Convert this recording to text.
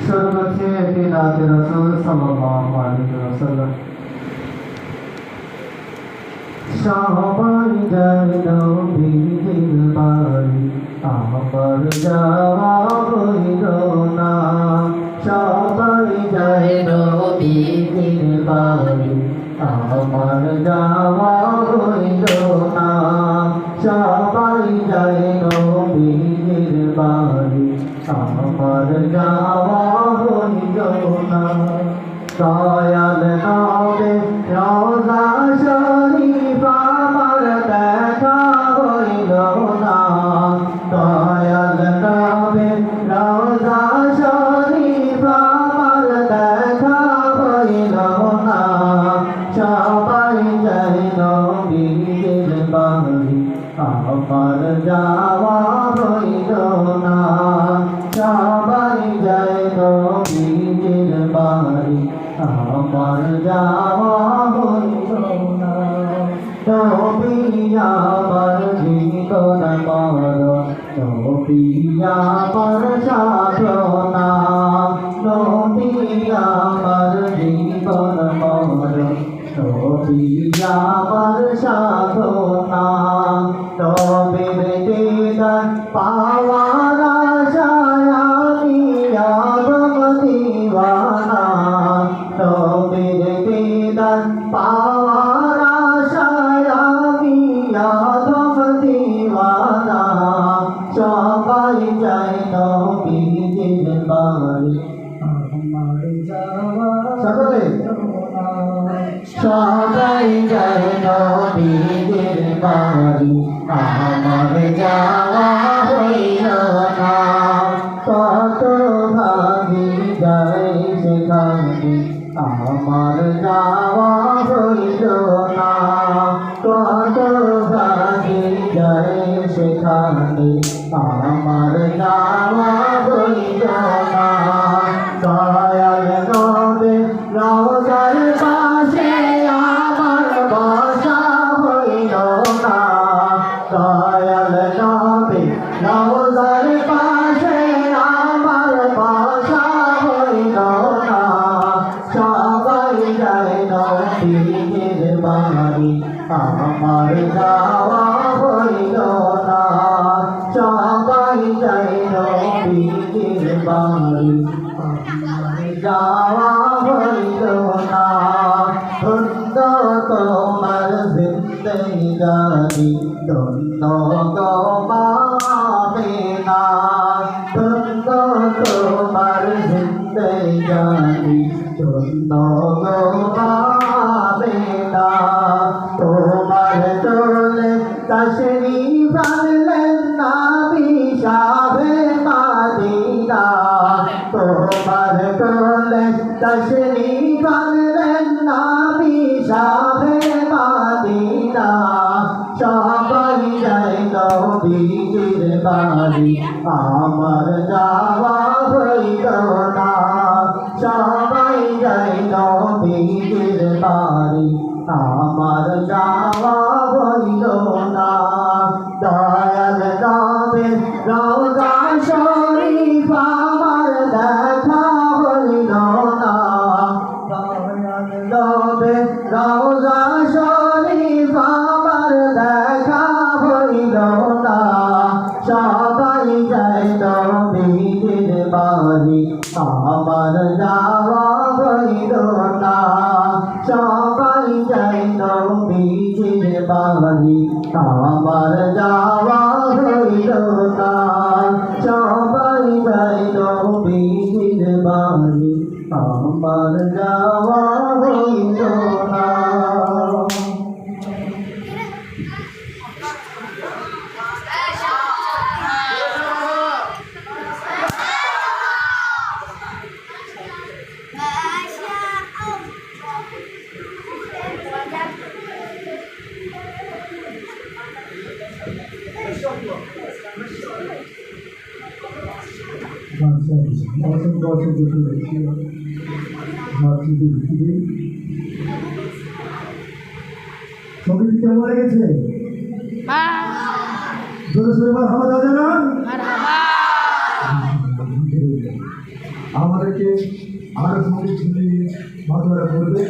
সর্বছে পিনাত রাসূল সাল্লাল্লাহু আলাইহি ওয়াসাল্লাম সবাই যায় নবীর বাড়ি আমার যাওয়া হইল না সবাই যায় নবীর বাড়ি আমার যাওয়া হইল না সবাই যায় নবীর বাড়ি আমার যাওয়া হইল না দয়াল নবে রওজা শরীফ আমার দেখা হইল না দয়াল নবে রওজা শরীফ আমার দেখা হইল না সবাই যায় নবীর বাড়ি আমার যাওয়া হইল না সবাই যায় নবীর বাড়ি আমার যাওয়া হইল না নবী আমার জীবন মরণ নবী আমার সাধনা নবী আমার জীবন মরণ নবী আমার সাধনা নবীর দিদার পাওয়ার আশায় আমি আদম দিওয়ানা নবীর দিদার পাওয়ার আশায় আমি আদম দিওয়ানা সবাই যায় নবীর বাড়ি আমার যাওয়া সকলে সবাই যায় নবীর বাড়ি আমার যাওয়া হইল না কত ভাগি যায় সেখানে আমার যাওয়া হইল না কত ভাগি যায় সেখানে আমার যাওয়া হইল না দয়াল নবে রওজার পাশে আমার বসা হইল না দয়াল নবে রওজার পাশে আমার বসা হইল না সবাই যায় নবীর বাড়ি আমার যাওয়া হইল না সবাই যায় নবীর বাড়ি আমার যাওয়া হইল না ধন্য তোমার জিন্দেগানি ধন্য গোমাবে না ধন্য তোমার জিন্দেগানি ধন্য গোমাবে না তোমার তোলে তশরীফ আনলেন নবী শাহে মদিনা তোমার তোলে তশরীফ আনলেন নবী শাহে মদিনা সবাই যায় নবীর বাড়ি আমার যাওয়া হইল না সবাই যায় নবীর বাড়ি আমার যাওয়া হইল না দয়াল নবে রওজা শরীফ আমার দেখা হইল না দয়াল নবে রওজা শরীফ আমার দেখা হইল না সবাই যায় নবীর বাড়ি আমার যাওয়া হইল না সবাই যায় নবীর বাড়ি আমার যাওয়া হইল না সবাই যায় নবীর বাড়ি আমার যাওয়া হইল না ছবিটি কেমন লেগেছে? আমাদেরকে আরো সঙ্গে ছিনিয়ে মাথাটা করবে